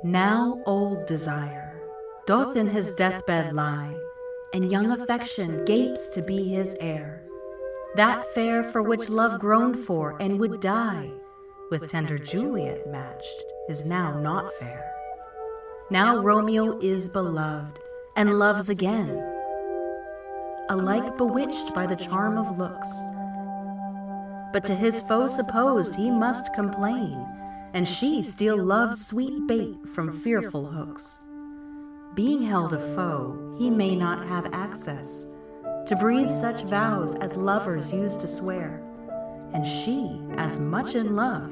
Now old desire doth in his deathbed lie, and young affection gapes to be his heir. That fair for which love groaned for and would die, with tender Juliet matched, is now not fair. Now Romeo is beloved, and loves again, alike bewitched by the charm of looks. But to his foe supposed he must complain, and she steal love's sweet bait from fearful hooks. Being held a foe, he may not have access to breathe such vows as lovers used to swear, and she, as much in love,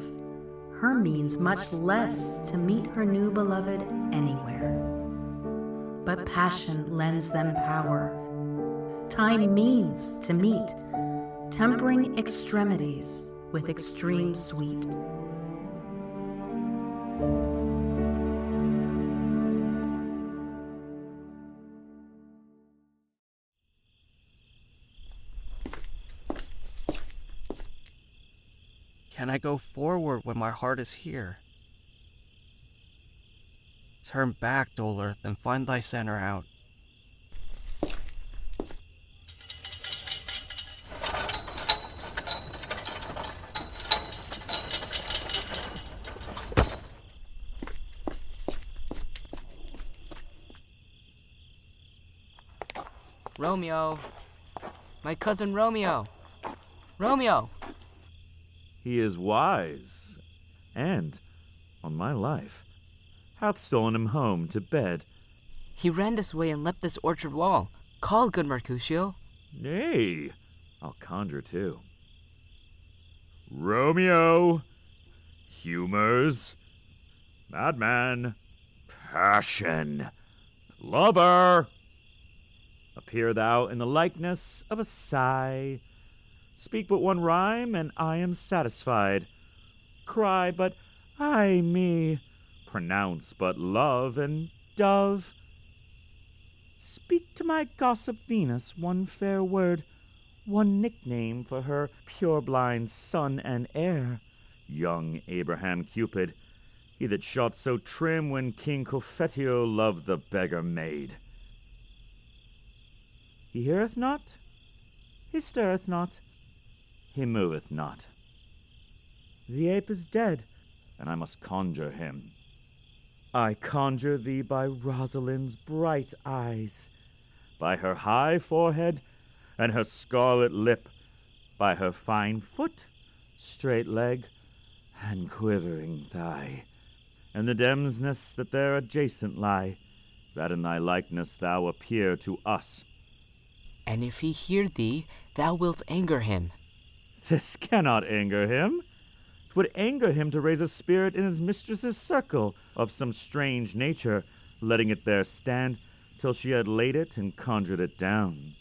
her means much less to meet her new beloved anywhere. But passion lends them power, time means to meet, tempering extremities with extreme sweet. Can I go forward when my heart is here? Turn back, dull earth, and find thy center out. Romeo! My cousin Romeo! Romeo! He is wise, and, on my life, hath stolen him home to bed. He ran this way and leapt this orchard wall. Call, good Mercutio. Nay, I'll conjure too. Romeo, humors, madman, passion, lover, appear thou in the likeness of a sigh. Speak but one rhyme, and I am satisfied. Cry but ay me, pronounce but love, and dove. Speak to my gossip Venus one fair word, one nickname for her purblind son and heir, young Abraham Cupid, he that shot so trim when King Cophetio loved the beggar maid. He heareth not, he stirreth not, he moveth not. The ape is dead, and I must conjure him. I conjure thee by Rosalind's bright eyes, by her high forehead and her scarlet lip, by her fine foot, straight leg, and quivering thigh, and the demsness that there adjacent lie, that in thy likeness thou appear to us. And if he hear thee, thou wilt anger him. This cannot anger him. 'Twould anger him to raise a spirit in his mistress's circle of some strange nature, letting it there stand till she had laid it and conjured it down.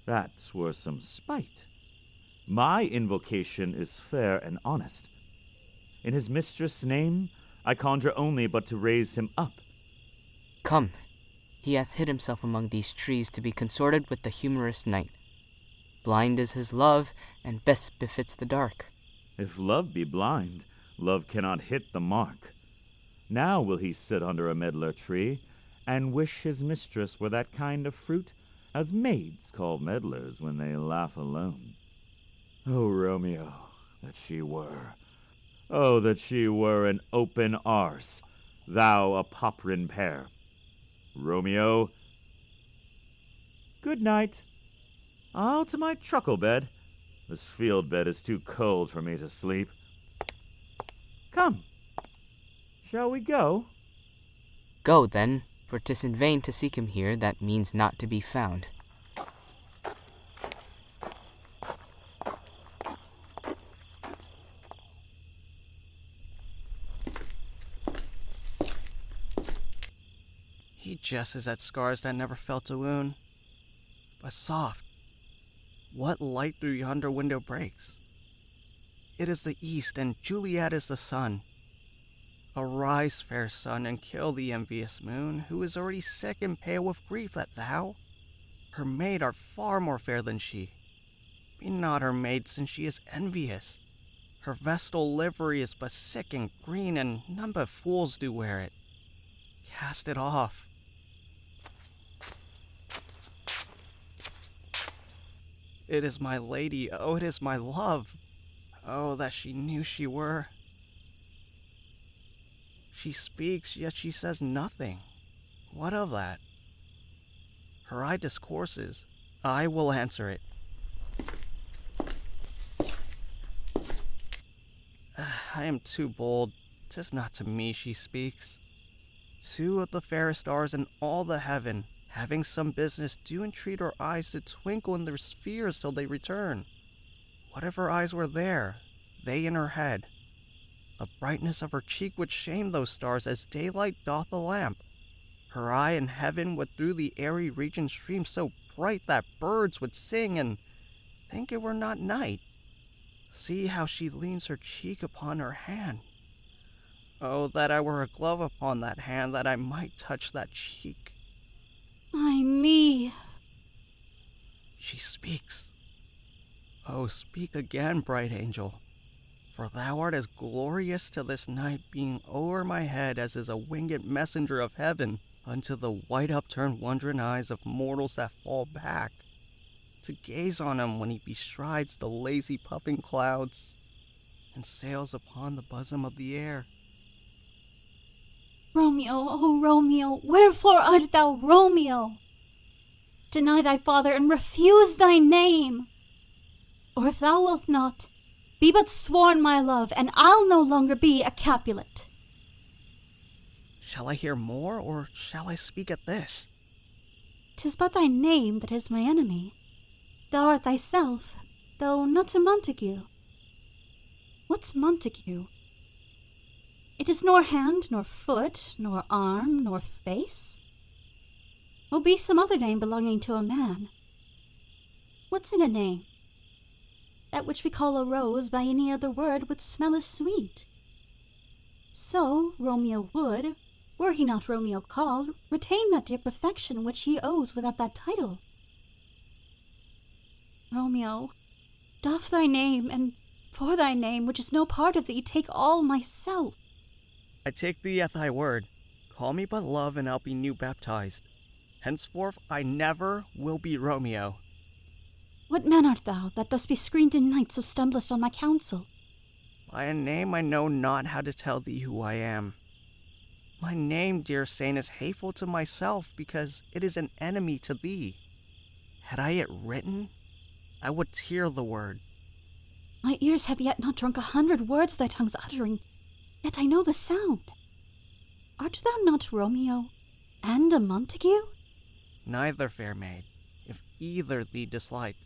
That were some spite. My invocation is fair and honest. In his mistress' name, I conjure only but to raise him up. Come, he hath hid himself among these trees to be consorted with the humorous night. Blind is his love, and best befits the dark. If love be blind, love cannot hit the mark. Now will he sit under a medlar tree, and wish his mistress were that kind of fruit as maids call medlars when they laugh alone. Oh, Romeo, that she were. Oh, that she were an open arse, thou a poprin pear. Romeo, good night. I'll to my truckle bed. This field bed is too cold for me to sleep. Come, shall we go? Go, then, for 'tis in vain to seek him here that means not to be found. He jesses at scars that never felt a wound. But soft, what light through yonder window breaks? It is the east, and Juliet is the sun. Arise, fair sun, and kill the envious moon, who is already sick and pale with grief that thou, her maid, art far more fair than she. Be not her maid, since she is envious. Her vestal livery is but sick and green, and none but fools do wear it. cast it off. It is my lady, oh, it is my love. Oh, that she knew she were. She speaks, yet she says nothing. What of that? Her eye discourses. I will answer it. I am too bold. 'Tis not to me she speaks. Two of the fairest stars in all the heaven, having some business, do entreat her eyes to twinkle in their spheres till they return. What if her eyes were there, they in her head? The brightness of her cheek would shame those stars as daylight doth a lamp. Her eye in heaven would through the airy region stream so bright that birds would sing and think it were not night. See how she leans her cheek upon her hand. Oh, that I were a glove upon that hand, that I might touch that cheek. Ay me. She speaks. Oh, speak again, bright angel, for thou art as glorious to this night, being o'er my head as is a winged messenger of heaven unto the white upturned wondering eyes of mortals that fall back, to gaze on him when he bestrides the lazy puffing clouds and sails upon the bosom of the air. Romeo, O Romeo, wherefore art thou Romeo? Deny thy father and refuse thy name. Or if thou wilt not, be but sworn my love, and I'll no longer be a Capulet. Shall I hear more, or shall I speak at this? 'Tis but thy name that is my enemy. Thou art thyself, though not a Montague. What's Montague? It is nor hand, nor foot, nor arm, nor face. Will be some other name belonging to a man. What's in a name? That which we call a rose by any other word would smell as sweet. So Romeo would, were he not Romeo called, retain that dear perfection which he owes without that title. Romeo, doff thy name, and for thy name, which is no part of thee, take all myself. I take thee at thy word. Call me but love, and I'll be new baptized. Henceforth I never will be Romeo. What man art thou, that thus be screened in night, so stumblest on my counsel? By a name I know not how to tell thee who I am. My name, dear saint, is hateful to myself, because it is an enemy to thee. Had I it written, I would tear the word. My ears have yet not drunk 100 words thy tongue's uttering, yet I know the sound. Art thou not Romeo, and a Montague? Neither, fair maid, if either thee dislike.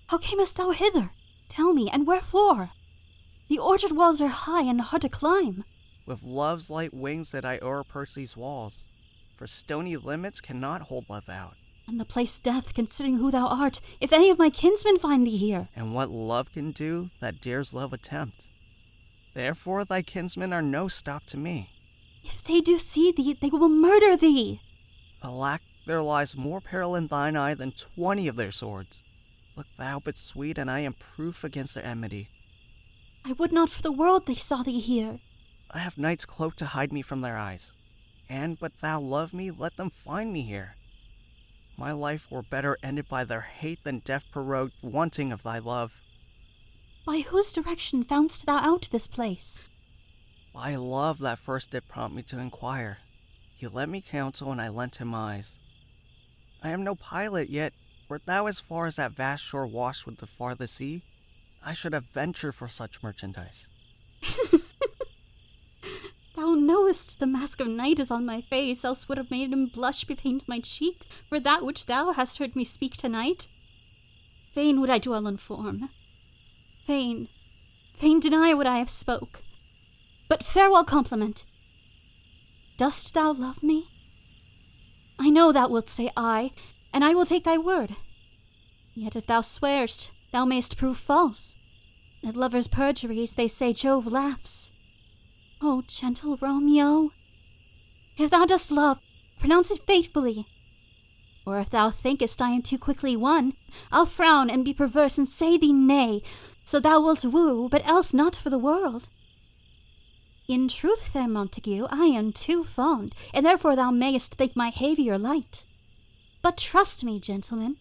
How camest thou hither? Tell me, and wherefore? The orchard walls are high and hard to climb. With love's light wings that I o'erperch these walls, for stony limits cannot hold love out. And the place death, considering who thou art, if any of my kinsmen find thee here. And what love can do, that dares love attempt. Therefore thy kinsmen are no stop to me. If they do see thee, they will murder thee. Alack, there lies more peril in thine eye than 20 of their swords. Look thou but sweet, and I am proof against their enmity. I would not for the world they saw thee here. I have night's cloak to hide me from their eyes. And but thou love me, let them find me here. My life were better ended by their hate than death prorogued, wanting of thy love. By whose direction foundst thou out this place? By love that first did prompt me to inquire. He lent me counsel, and I lent him eyes. I am no pilot, yet wert thou as far as that vast shore washed with the farthest sea, I should have ventured for such merchandise. Thou knowest the mask of night is on my face, else would have made him blush bepaint my cheek for that which thou hast heard me speak tonight. Fain would I dwell on form. Fain deny what I have spoke. But farewell compliment. Dost thou love me? I know thou wilt say aye, and I will take thy word. Yet if thou swearst, thou mayst prove false. At lovers' perjuries they say Jove laughs. Oh, gentle Romeo, if thou dost love, pronounce it faithfully. Or if thou thinkest I am too quickly won, I'll frown and be perverse and say thee nay, so thou wilt woo, but else not for the world. In truth, fair Montague, I am too fond, and therefore thou mayest think my behaviour light. But trust me, gentlemen,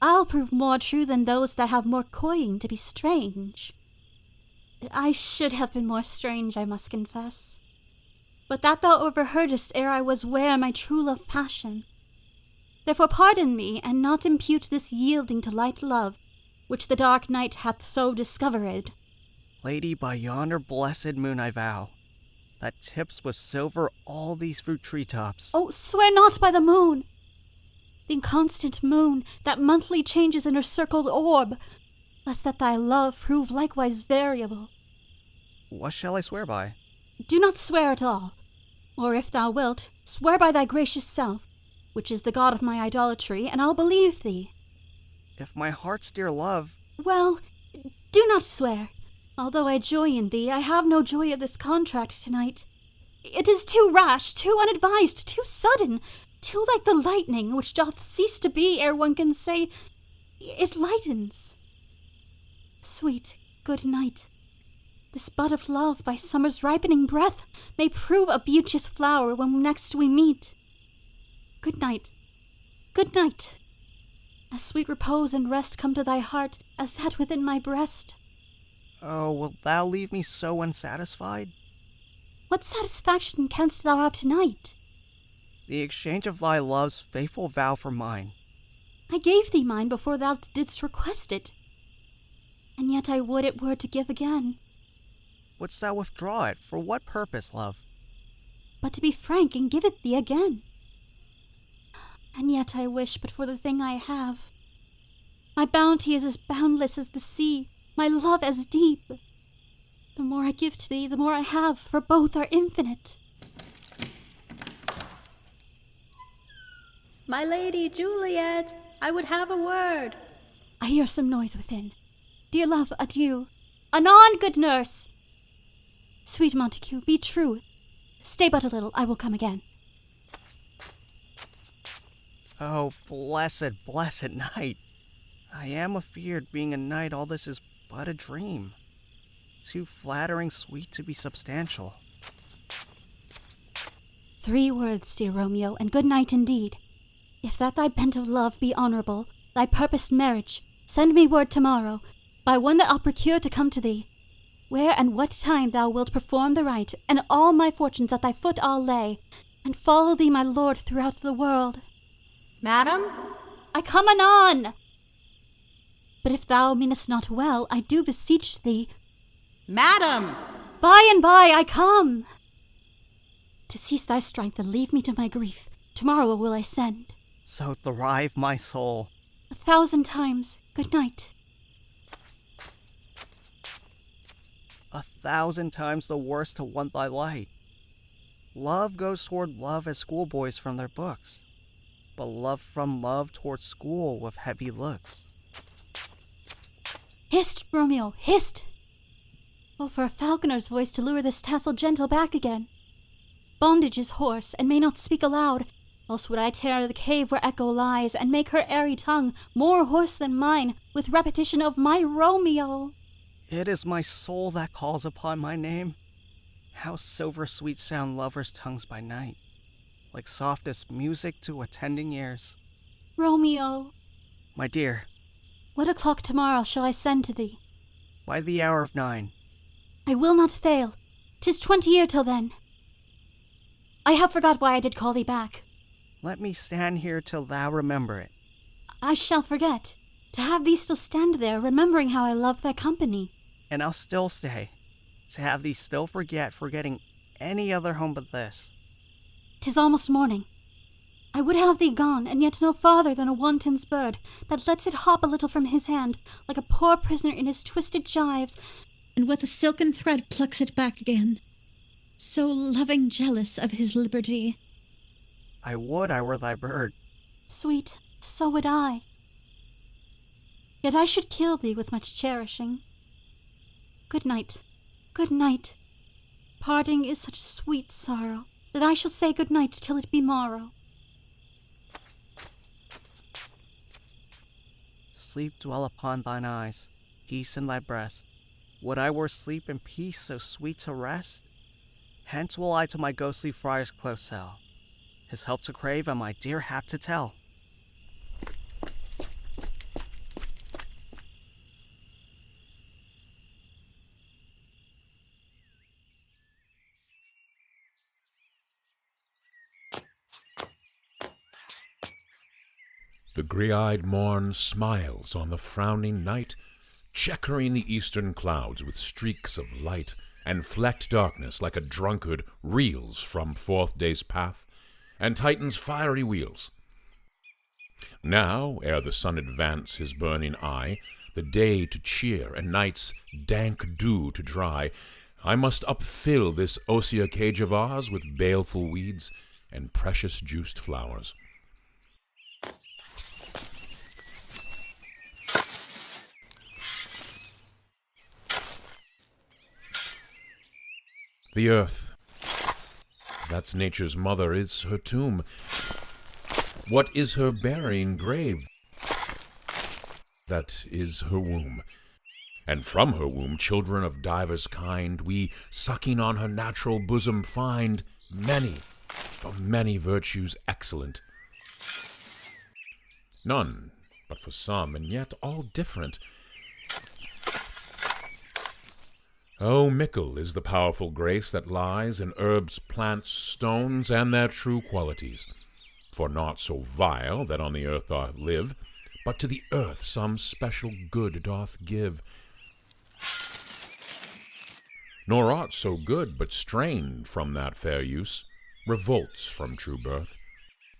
I'll prove more true than those that have more coying to be strange. I should have been more strange, I must confess. But that thou overheardest ere I was ware my true love passion. Therefore pardon me, and not impute this yielding to light love, which the dark night hath so discovered. Lady, by yonder blessed moon I vow, that tips with silver all these fruit treetops. Oh, swear not by the moon! The inconstant moon, that monthly changes in her circled orb, lest that thy love prove likewise variable. What shall I swear by? Do not swear at all, or if thou wilt, swear by thy gracious self, which is the god of my idolatry, and I'll believe thee. If my heart's dear love... Well, do not swear. Although I joy in thee, I have no joy of this contract tonight. It is too rash, too unadvised, too sudden, too like the lightning, which doth cease to be ere one can say, it lightens. Sweet, good night. This bud of love by summer's ripening breath may prove a beauteous flower when next we meet. Good night. Good night. As sweet repose and rest come to thy heart as that within my breast. Oh, wilt thou leave me so unsatisfied? What satisfaction canst thou have tonight? The exchange of thy love's faithful vow for mine. I gave thee mine before thou didst request it. And yet I would it were to give again. Wouldst thou withdraw it? For what purpose, love? But to be frank and give it thee again. And yet I wish but for the thing I have. My bounty is as boundless as the sea, my love as deep. The more I give to thee, the more I have, for both are infinite. My lady Juliet, I would have a word. I hear some noise within. Dear love, adieu. Anon, good nurse. Sweet Montague, be true. Stay but a little, I will come again. Oh, blessed, blessed night. I am afeard being a knight all this is but a dream. Too flattering sweet to be substantial. 3 words, dear Romeo, and good night indeed. If that thy bent of love be honourable, thy purposed marriage, send me word tomorrow, by one that I'll procure to come to thee, where and what time thou wilt perform the rite, and all my fortunes at thy foot I'll lay, and follow thee, my lord, throughout the world. Madam? I come anon! But if thou meanest not well, I do beseech thee. Madam! By and by I come! To cease thy strength and leave me to my grief, tomorrow will I send. So thrive my soul. 1,000 times, good night. 1,000 times the worse to want thy light. Love goes toward love as schoolboys from their books, but love from love toward school with heavy looks. Hist, Romeo, hist! Oh, for a falconer's voice to lure this tassel gentle back again. Bondage is hoarse, and may not speak aloud, else would I tear the cave where echo lies, and make her airy tongue more hoarse than mine, with repetition of my Romeo. It is my soul that calls upon my name. How silver sweet sound lovers' tongues by night, like softest music to attending ears. Romeo, My dear, what o'clock tomorrow shall I send to thee? by the hour of 9. I will not fail. 'Tis 20 year till then. I have forgot why I did call thee back. Let me stand here till thou remember it. I shall forget. To have thee still stand there, remembering how I love thy company. And I'll still stay, to have thee still forgetting any other home but this. 'Tis almost morning. I would have thee gone, and yet no farther than a wanton's bird, that lets it hop a little from his hand, like a poor prisoner in his twisted gyves, and with a silken thread plucks it back again, so loving jealous of his liberty. I would I were thy bird. Sweet, so would I. Yet I should kill thee with much cherishing. Good night, good night. Parting is such sweet sorrow, that I shall say good night till it be morrow. Sleep dwell upon thine eyes, peace in thy breast. Would I were sleep and peace so sweet to rest? Hence will I to my ghostly friar's close cell, his help to crave and my dear hap to tell. The grey-eyed morn smiles on the frowning night, checkering the eastern clouds with streaks of light, and flecked darkness like a drunkard reels from forth day's path, and Titan's fiery wheels. Now, ere the sun advance his burning eye, the day to cheer and night's dank dew to dry, I must upfill this osier cage of ours with baleful weeds and precious juiced flowers. The earth, that's nature's mother, is her tomb. What is her burying grave? That is her womb. And from her womb children of divers kind we, sucking on her natural bosom, find many, for many virtues excellent. None but for some, and yet all different. Oh, mickle is the powerful grace that lies in herbs, plants, stones, and their true qualities. For naught so vile that on the earth doth live, but to the earth some special good doth give. Nor aught so good but strained from that fair use, revolts from true birth,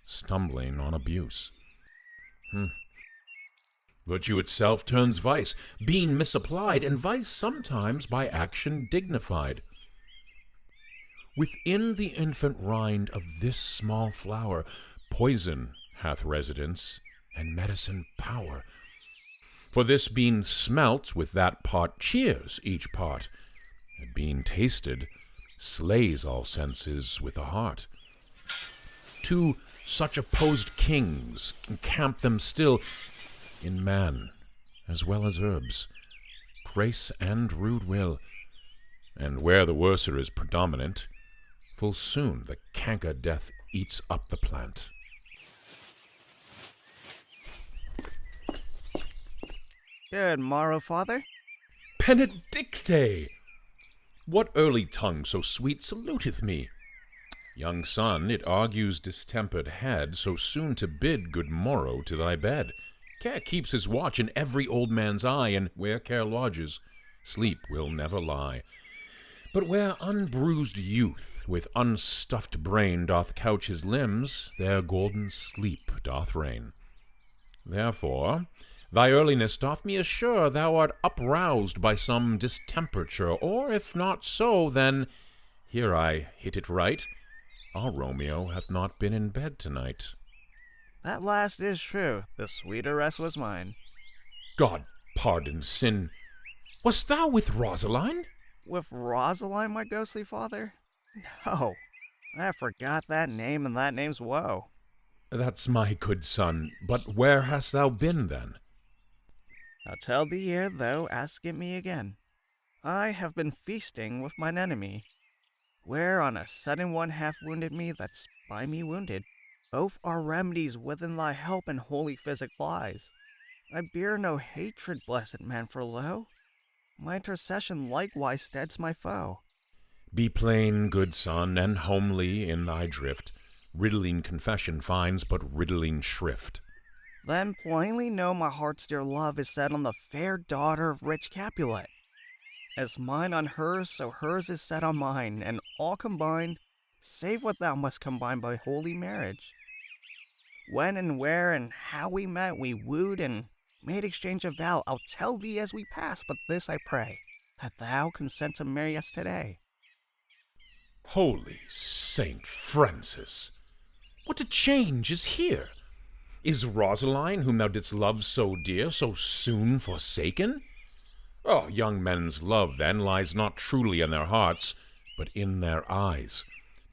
stumbling on abuse. Virtue itself turns vice, being misapplied, and vice sometimes by action dignified. Within the infant rind of this small flower, poison hath residence, and medicine power. For this being smelt with that part cheers each part, and being tasted, slays all senses with the heart. Two such opposed kings encamp them still, in man, as well as herbs, grace and rude will, and where the worser is predominant, full soon the canker death eats up the plant. Good morrow, father. Benedicte! What early tongue so sweet saluteth me? Young son, it argues distempered head so soon to bid good morrow to thy bed. Care keeps his watch in every old man's eye, and where care lodges, sleep will never lie. But where unbruised youth with unstuffed brain doth couch his limbs, there golden sleep doth reign. Therefore, thy earliness doth me assure thou art uproused by some distemperature, or if not so, then, here I hit it right, our Romeo hath not been in bed tonight. That last is true. The sweeter rest was mine. God pardon sin. Wast thou with Rosaline? With Rosaline, my ghostly father? No, I forgot that name and that name's woe. That's my good son. But where hast thou been, then? I'll tell thee ere thou ask it me again. I have been feasting with mine enemy, where on a sudden one hath wounded me that's by me wounded. Both are remedies within thy help and holy physic lies. I bear no hatred, blessed man, for lo, my intercession likewise steads my foe. Be plain, good son, and homely in thy drift. Riddling confession finds but riddling shrift. Then plainly know my heart's dear love is set on the fair daughter of rich Capulet. As mine on hers, so hers is set on mine, and all combined, save what thou must combine by holy marriage. When and where and how we met, we wooed and made exchange of vow. I'll tell thee as we pass, but this I pray, that thou consent to marry us today. Holy Saint Francis! What a change is here! Is Rosaline, whom thou didst love so dear, so soon forsaken? Oh, young men's love, then, lies not truly in their hearts, but in their eyes.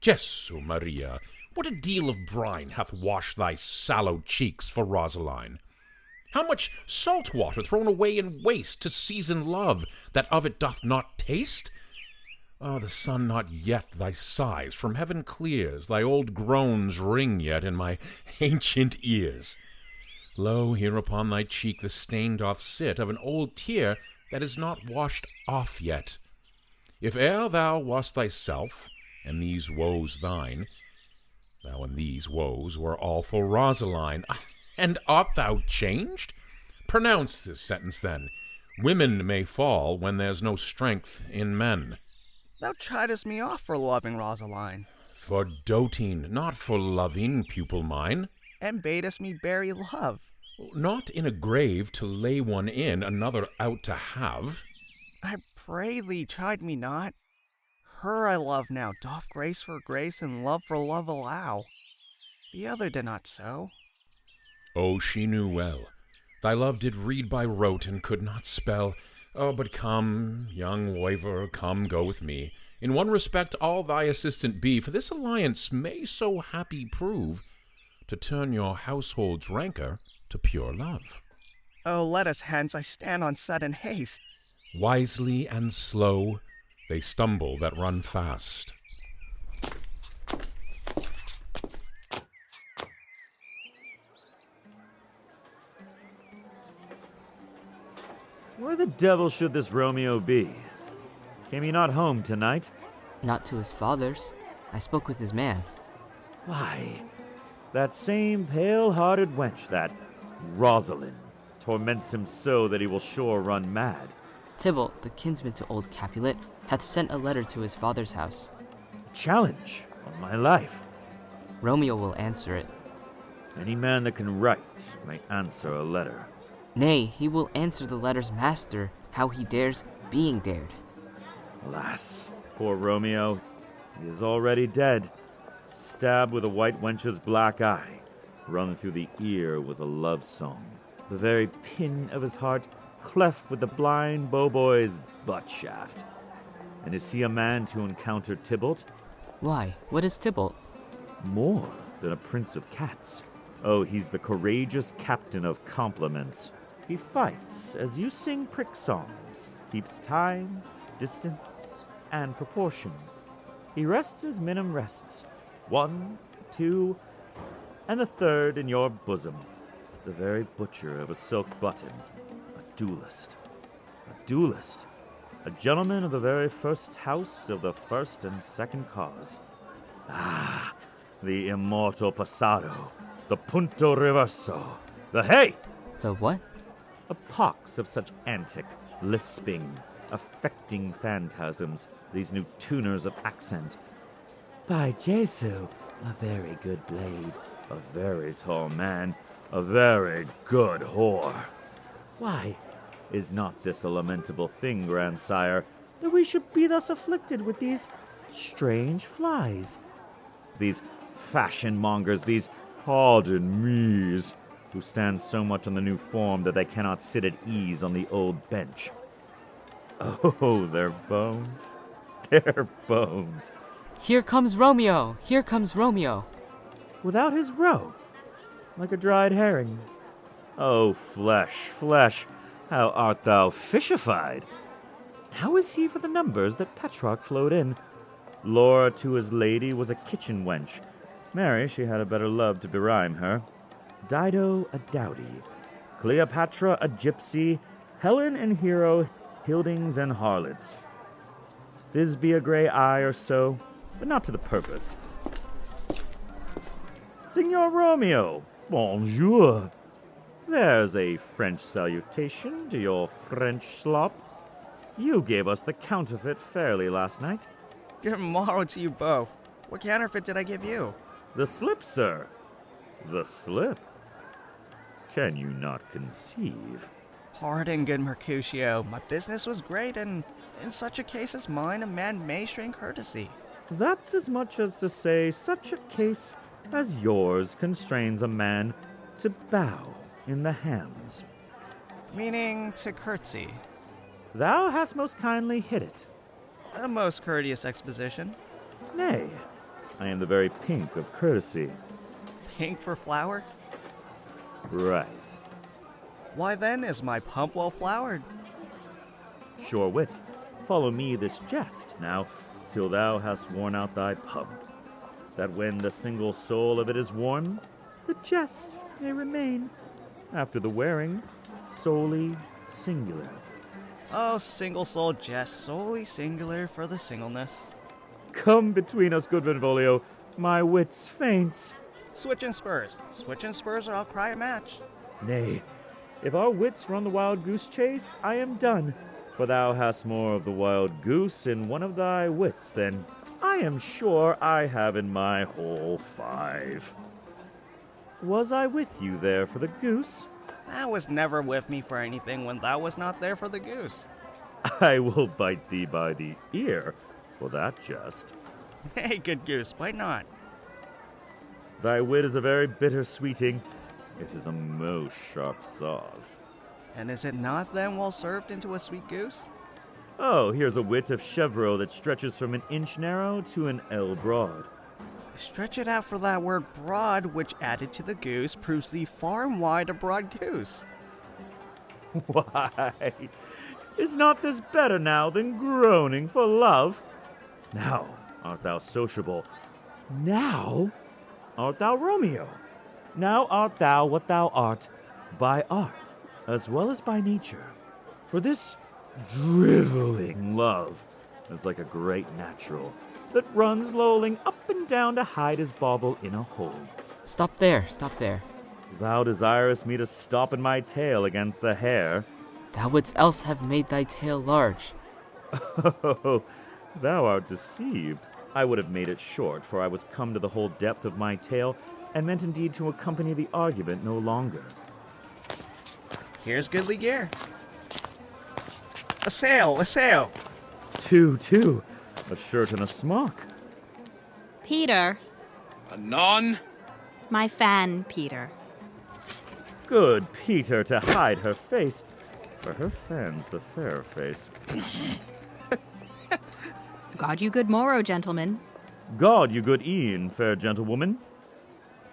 Jesu Maria, what a deal of brine hath washed thy sallow cheeks for Rosaline! How much salt water thrown away in waste to season love, that of it doth not taste? Ah, the sun not yet thy sighs from heaven clears, thy old groans ring yet in my ancient ears. Lo, here upon thy cheek the stain doth sit of an old tear that is not washed off yet. If e'er thou wast thyself, and these woes thine, thou and these woes were all for Rosaline. And art thou changed? Pronounce this sentence then. Women may fall when there's no strength in men. Thou chidest me off for loving Rosaline, For doting, not for loving, pupil mine. and badest me bury love. Not in a grave to lay one in, another out to have. I pray thee, chide me not. Her I love now doth grace for grace and love for love allow. The other did not so. Oh, she knew well. Thy love did read by rote and could not spell. Oh, but come, young waver, come, go with me. In one respect I'll thy assistant be, for this alliance may so happy prove to turn your household's rancor to pure love. Oh, let us hence, I stand on sudden haste. Wisely and slow they stumble that run fast. Where the devil should this Romeo be? Came he not home tonight? Not to his father's. I spoke with his man. Why, that same pale-hearted wench, that Rosalind, torments him so that he will sure run mad. Tybalt, the kinsman to old Capulet, hath sent a letter to his father's house. A challenge on my life. Romeo will answer it. Any man that can write may answer a letter. Nay, he will answer the letter's master, how he dares, being dared. Alas, poor Romeo, he is already dead, stabbed with a white wench's black eye, run through the ear with a love song, the very pin of his heart cleft with the blind bowboy's butt shaft. And is he a man to encounter Tybalt? Why, what is Tybalt? More than a prince of cats. Oh, he's the courageous captain of compliments. He fights as you sing prick songs, keeps time, distance, and proportion. He rests as minim rests, 1, 2, and the third in your bosom. The very butcher of a silk button, a duelist. A duelist. A gentleman of the very first house of the first and second cause. Ah, the immortal passado, the punto reverso, the hey! The what? A pox of such antic, lisping, affecting phantasms, these new tuners of accent. By Jesu, a very good blade, a very tall man, a very good whore. Why, is not this a lamentable thing, grandsire, that we should be thus afflicted with these strange flies? These fashion mongers, these pardon me's, who stand so much on the new form that they cannot sit at ease on the old bench. Oh, their bones, their bones. Here comes Romeo! Here comes Romeo! Without his roe, like a dried herring. Oh, flesh, flesh, how art thou fishified? How is he for the numbers that Petrarch flowed in? Laura to his lady was a kitchen wench. Mary, she had a better love to berhyme her. Dido a dowdy, Cleopatra a gypsy, Helen and Hero hildings and harlots. Thisbe a grey eye or so, but not to the purpose. Signor Romeo, bonjour. There's a French salutation to your French slop. You gave us the counterfeit fairly last night. Good morrow to you both. What counterfeit did I give you? The slip, sir. The slip. Can you not conceive? Pardon, good Mercutio. My business was great, and in such a case as mine, a man may strain courtesy. That's as much as to say such a case as yours constrains a man to bow in the hams. Meaning to curtsy. Thou hast most kindly hit it. A most courteous exposition. Nay, I am the very pink of courtesy. Pink for flower? Right. Why then is my pump well flowered? Sure wit. Follow me this jest. Now, till thou hast worn out thy pump, that when the single soul of it is worn, the jest may remain, after the wearing, solely singular. Oh, single soul jest, solely singular for the singleness. Come between us, good Benvolio, my wits faints. Switching spurs. Switching spurs or I'll cry a match. Nay, if our wits run the wild goose chase, I am done. For thou hast more of the wild goose in one of thy wits than I am sure I have in my whole 5. Was I with you there for the goose? Thou was never with me for anything when thou was not there for the goose. I will bite thee by the ear for that jest. Hey, good goose, why not? Thy wit is a very bitter sweeting. It is a most sharp sauce. And is it not then well served into a sweet goose? Oh, here's a wit of Chevreau that stretches from an inch narrow to an ell broad. Stretch it out for that word broad, which added to the goose proves thee far and wide a broad goose. Why, is not this better now than groaning for love? Now art thou sociable. Now art thou Romeo. Now art thou what thou art by art as well as by nature. For this driveling love is like a great natural that runs lolling up and down to hide his bauble in a hole. Stop there, stop there. Thou desirest me to stop in my tail against the hair. Thou wouldst else have made thy tail large. Oh, thou art deceived. I would have made it short, for I was come to the whole depth of my tale, and meant indeed to accompany the argument no longer. Here's goodly gear. A sail, a sail. Two, a shirt and a smock. Peter. Anon? My fan, Peter. Good Peter to hide her face, for her fan's the fair face. God you good morrow, gentlemen. God you good e'en, fair gentlewoman.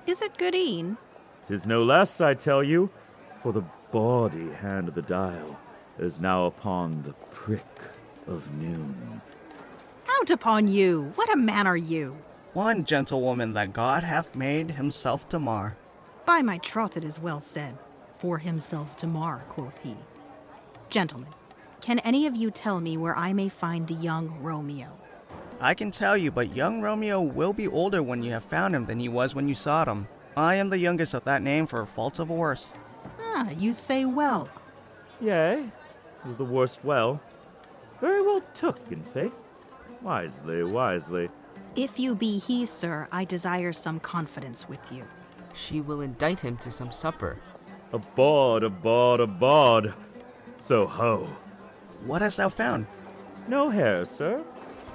Is it good e'en? 'Tis no less, I tell you, for the bawdy hand of the dial is now upon the prick of noon. Out upon you! What a man are you! One gentlewoman that God hath made himself to mar. By my troth, it is well said. For himself to mar, quoth he. Gentlemen, can any of you tell me where I may find the young Romeo? I can tell you, but young Romeo will be older when you have found him than he was when you sought him. I am the youngest of that name for faults of a horse. Ah, you say well. Yea, is the worst well? Very well took, in faith. Wisely, wisely. If you be he, sir, I desire some confidence with you. She will indict him to some supper. Abod. So ho. What hast thou found? No hair, sir.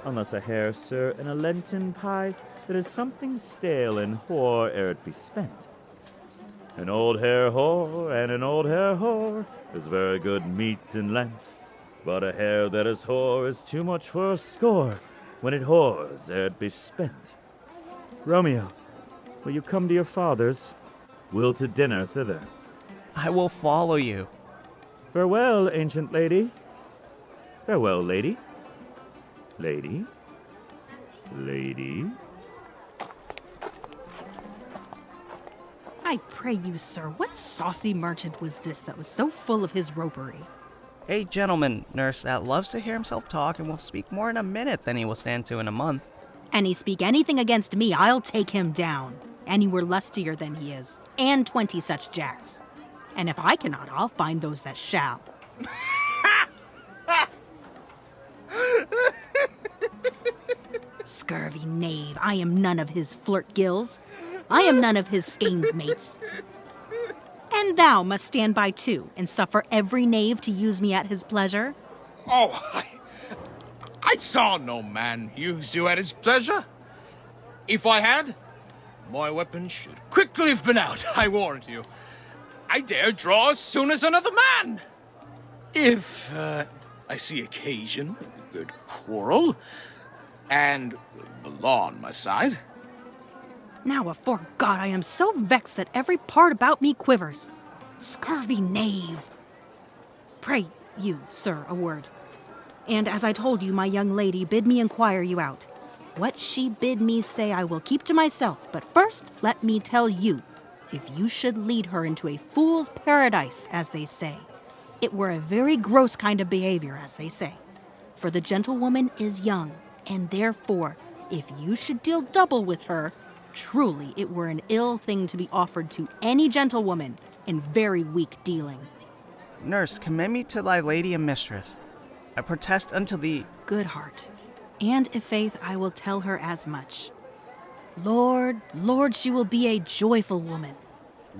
Unless a hair, sir, in a Lenten pie that is something stale and hoar ere it be spent. An old hare whore and an old hare whore is very good meat in Lent. But a hare that is hoar is too much for a score when it whores ere it be spent. Romeo, will you come to your father's? Will to dinner thither. I will follow you. Farewell, ancient lady. Farewell, lady. Lady. I pray you, sir, what saucy merchant was this that was so full of his ropery? A gentleman, nurse, that loves to hear himself talk and will speak more in a minute than he will stand to in a month. An he speak anything against me, I'll take him down. Any were lustier than he is, and 20 such jacks. And if I cannot, I'll find those that shall. Scurvy knave, I am none of his flirt gills. I am none of his skeins mates. And thou must stand by too, and suffer every knave to use me at his pleasure? Oh, I saw no man use you at his pleasure. If I had, my weapon should quickly have been out, I warrant you. I dare draw as soon as another man. If I see occasion in a good quarrel, and the law on my side. Now, afore God, I am so vexed that every part about me quivers. Scurvy knave! Pray you, sir, a word. And as I told you, my young lady bid me inquire you out. What she bid me say I will keep to myself, but first let me tell you, if you should lead her into a fool's paradise, as they say, it were a very gross kind of behavior, as they say. For the gentlewoman is young, and therefore, if you should deal double with her, truly it were an ill thing to be offered to any gentlewoman, and very weak dealing. Nurse, commend me to thy lady and mistress. I protest unto thee. Good heart, and i' faith I will tell her as much. Lord, she will be a joyful woman.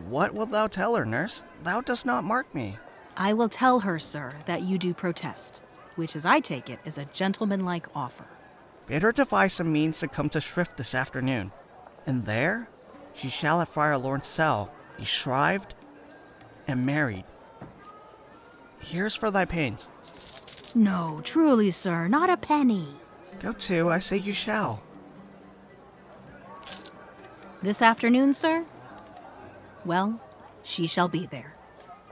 What wilt thou tell her, nurse? Thou dost not mark me. I will tell her, sir, that you do protest, which, as I take it, is a gentlemanlike offer. Bid her devise some means to come to Shrift this afternoon, and there she shall at Friar Lawrence's cell be shrived and married. Here's for thy pains. No, truly, sir, not a penny. Go to, I say you shall. This afternoon, sir? Well, she shall be there.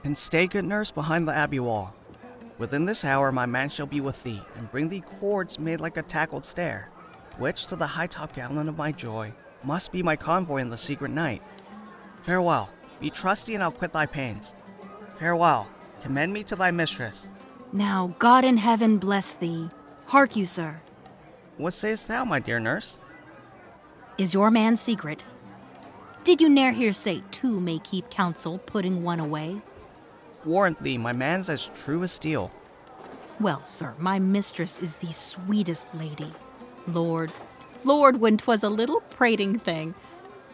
And stay, good nurse, behind the abbey wall. Within this hour my man shall be with thee, and bring thee cords made like a tackled stair, which to the high-top gallant of my joy must be my convoy in the secret night. Farewell, be trusty, and I'll quit thy pains. Farewell, commend me to thy mistress. Now God in heaven bless thee. Hark you, sir. What sayest thou, my dear nurse? Is your man secret? Did you ne'er hear say two may keep counsel, putting one away? Warrant thee, my man's as true as steel. Well, sir, my mistress is the sweetest lady. Lord, when 'twas a little prating thing.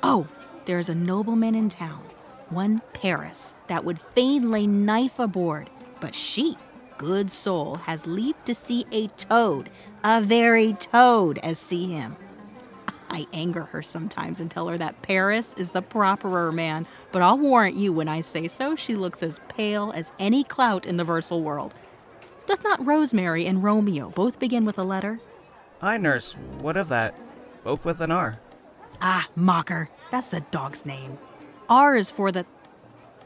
Oh, there's a nobleman in town, one Paris, that would fain lay knife aboard, but she, good soul, has leave to see a toad, a very toad, as see him. I anger her sometimes and tell her that Paris is the properer man, but I'll warrant you when I say so, she looks as pale as any clout in the versal world. Doth not Rosemary and Romeo both begin with a letter? Aye, nurse, what of that? Both with an R. Ah, mocker, that's the dog's name. R is for the...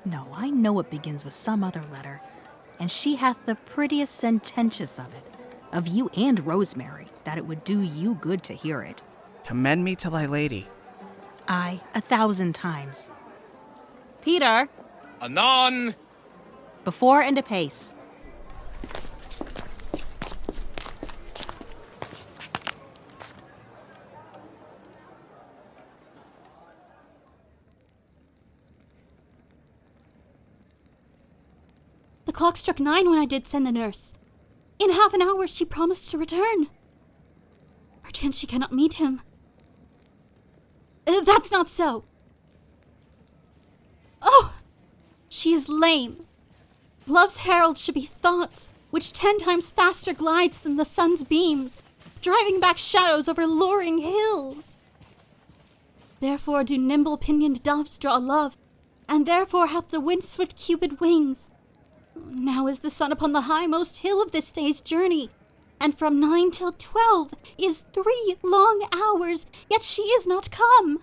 No, I know it begins with some other letter, and she hath the prettiest sententious of it, of you and Rosemary, that it would do you good to hear it. Commend me to thy lady. Aye, 1,000 times. Peter! Anon! Before and apace. The clock struck 9 when I did send the nurse. In half an hour she promised to return. Perchance she cannot meet him. That's not so. Oh! She is lame. Love's herald should be thoughts, which 10 times faster glides than the sun's beams, driving back shadows over luring hills. Therefore do nimble-pinioned doves draw love, and therefore hath the wind-swift Cupid wings. Now is the sun upon the highmost hill of this day's journey, and from 9 till 12 is 3 long hours, yet she is not come.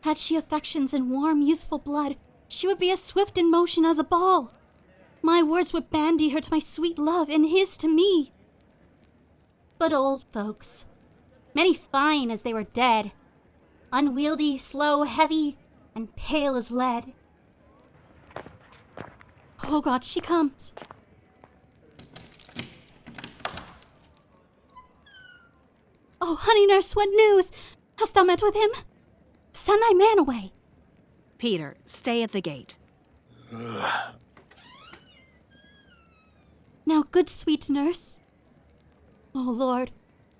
Had she affections and warm youthful blood, she would be as swift in motion as a ball. My words would bandy her to my sweet love, and his to me. But old folks, many fine as they were dead, unwieldy, slow, heavy, and pale as lead. Oh God, she comes. Oh, honey nurse, what news? Hast thou met with him? Send thy man away. Peter, stay at the gate. Now, good sweet nurse. Oh Lord,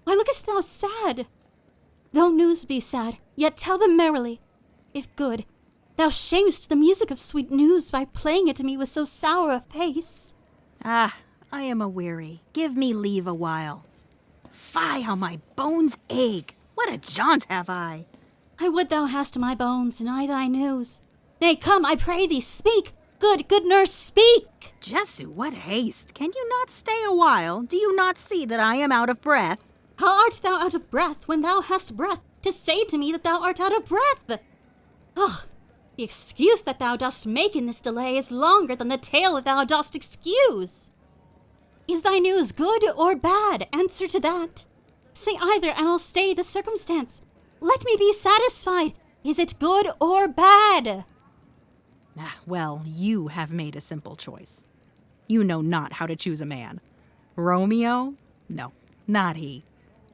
why lookest thou sad? Though news be sad, yet tell them merrily. If good, thou shamest the music of sweet news by playing it to me with so sour a face. Ah, I am a-weary. Give me leave a while. Fie, how my bones ache! What a jaunt have I! I would thou hast my bones, and I thy news. Nay, come, I pray thee, speak! Good nurse, speak! Jesu, what haste! Can you not stay a while? Do you not see that I am out of breath? How art thou out of breath when thou hast breath to say to me that thou art out of breath? Oh, the excuse that thou dost make in this delay is longer than the tale that thou dost excuse. Is thy news good or bad? Answer to that. Say either, and I'll stay the circumstance. Let me be satisfied. Is it good or bad? Well, you have made a simple choice. You know not how to choose a man. Romeo? No, not he.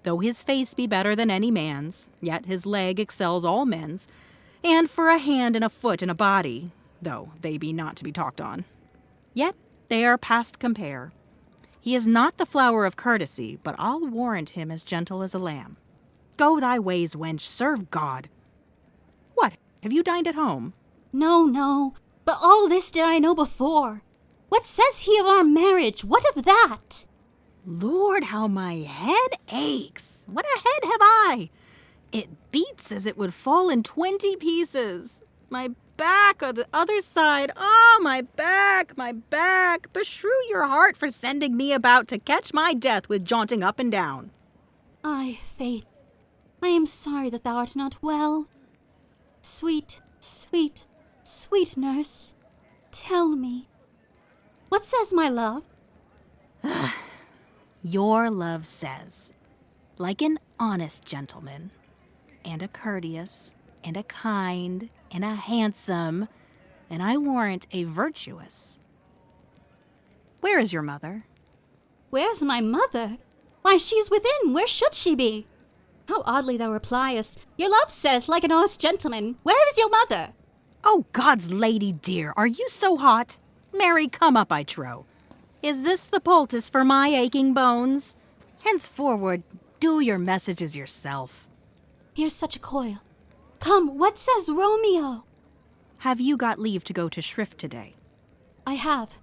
Though his face be better than any man's, yet his leg excels all men's, and for a hand and a foot and a body, though they be not to be talked on. Yet they are past compare. He is not the flower of courtesy, but I'll warrant him as gentle as a lamb. Go thy ways, wench, serve God. What, have you dined at home? No, but all this did I know before. What says he of our marriage? What of that? Lord, how my head aches. What a head have I! It beats as it would fall in 20 pieces. My back on the other side. Oh, my back, my back. Beshrew your heart for sending me about to catch my death with jaunting up and down. Ay, faith, I am sorry that thou art not well. Sweet, sweet, sweet nurse, tell me, what says my love? Your love says, like an honest gentleman, and a courteous, and a kind, and a handsome, and I warrant a virtuous. Where is your mother? Where's my mother? Why, she's within. Where should she be? How oddly thou repliest. Your love says, like an honest gentleman. Where is your mother? Oh, God's lady dear, are you so hot? Mary, come up, I trow. Is this the poultice for my aching bones? Henceforward, do your messages yourself. Here's such a coil. Come, what says Romeo? Have you got leave to go to shrift today? I have.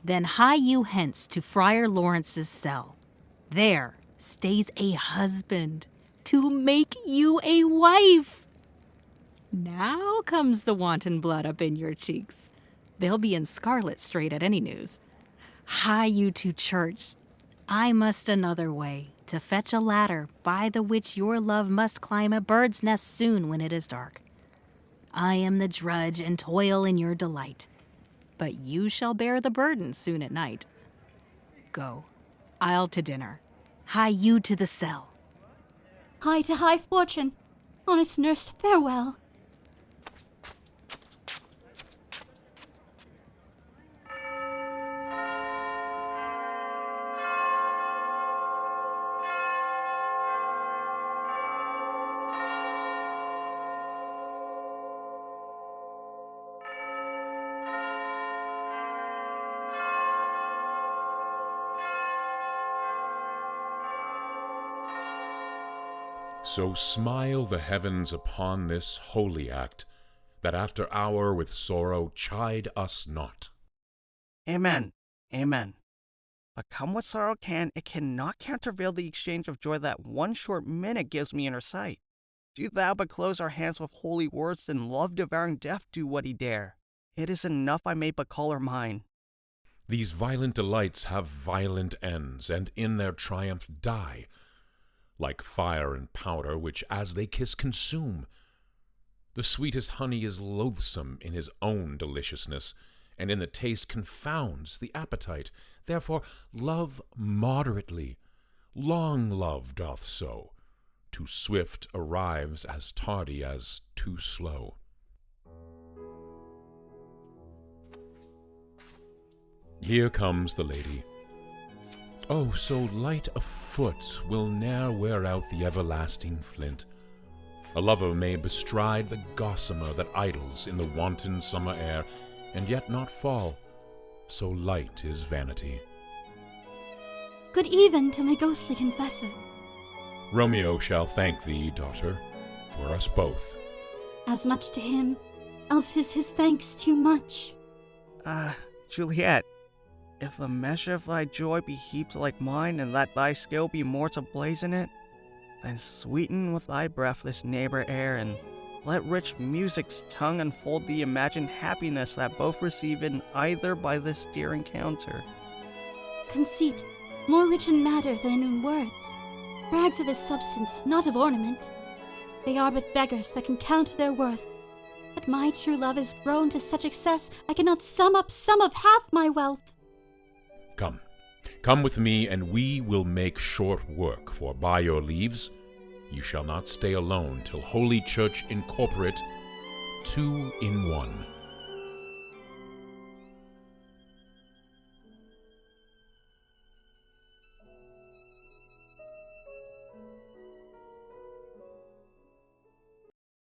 Then hie you hence to Friar Lawrence's cell. There stays a husband to make you a wife. Now comes the wanton blood up in your cheeks. They'll be in scarlet straight at any news. Hie you to church. I must another way, to fetch a ladder by the which your love must climb a bird's nest soon when it is dark. I am the drudge and toil in your delight, but you shall bear the burden soon at night. Go, I'll to dinner. Hie you to the cell. Hie to high fortune. Honest nurse, farewell. So smile the heavens upon this holy act, that after hour with sorrow chide us not. Amen. Amen. But come what sorrow can, it cannot countervail the exchange of joy that one short minute gives me in her sight. Do thou but close our hands with holy words, then love-devouring death do what he dare. It is enough I may but call her mine. These violent delights have violent ends, and in their triumph die, like fire and powder, which as they kiss consume. The sweetest honey is loathsome in his own deliciousness, and in the taste confounds the appetite. Therefore love moderately. Long love doth so. Too swift arrives as tardy as too slow. Here comes the lady. Oh, so light a foot will ne'er wear out the everlasting flint. A lover may bestride the gossamer that idles in the wanton summer air, and yet not fall, so light is vanity. Good even to my ghostly confessor. Romeo shall thank thee, daughter, for us both. As much to him, else is his thanks too much. Juliet, if the measure of thy joy be heaped like mine, and let thy skill be more to blazon it, then sweeten with thy breathless neighbor air, and let rich music's tongue unfold the imagined happiness that both receive in either by this dear encounter. Conceit, more rich in matter than in words, brags of his substance, not of ornament. They are but beggars that can count their worth. But my true love is grown to such excess I cannot sum up some of half my wealth. Come, Come with me, and we will make short work, for by your leaves you shall not stay alone till Holy Church incorporate 2 in 1.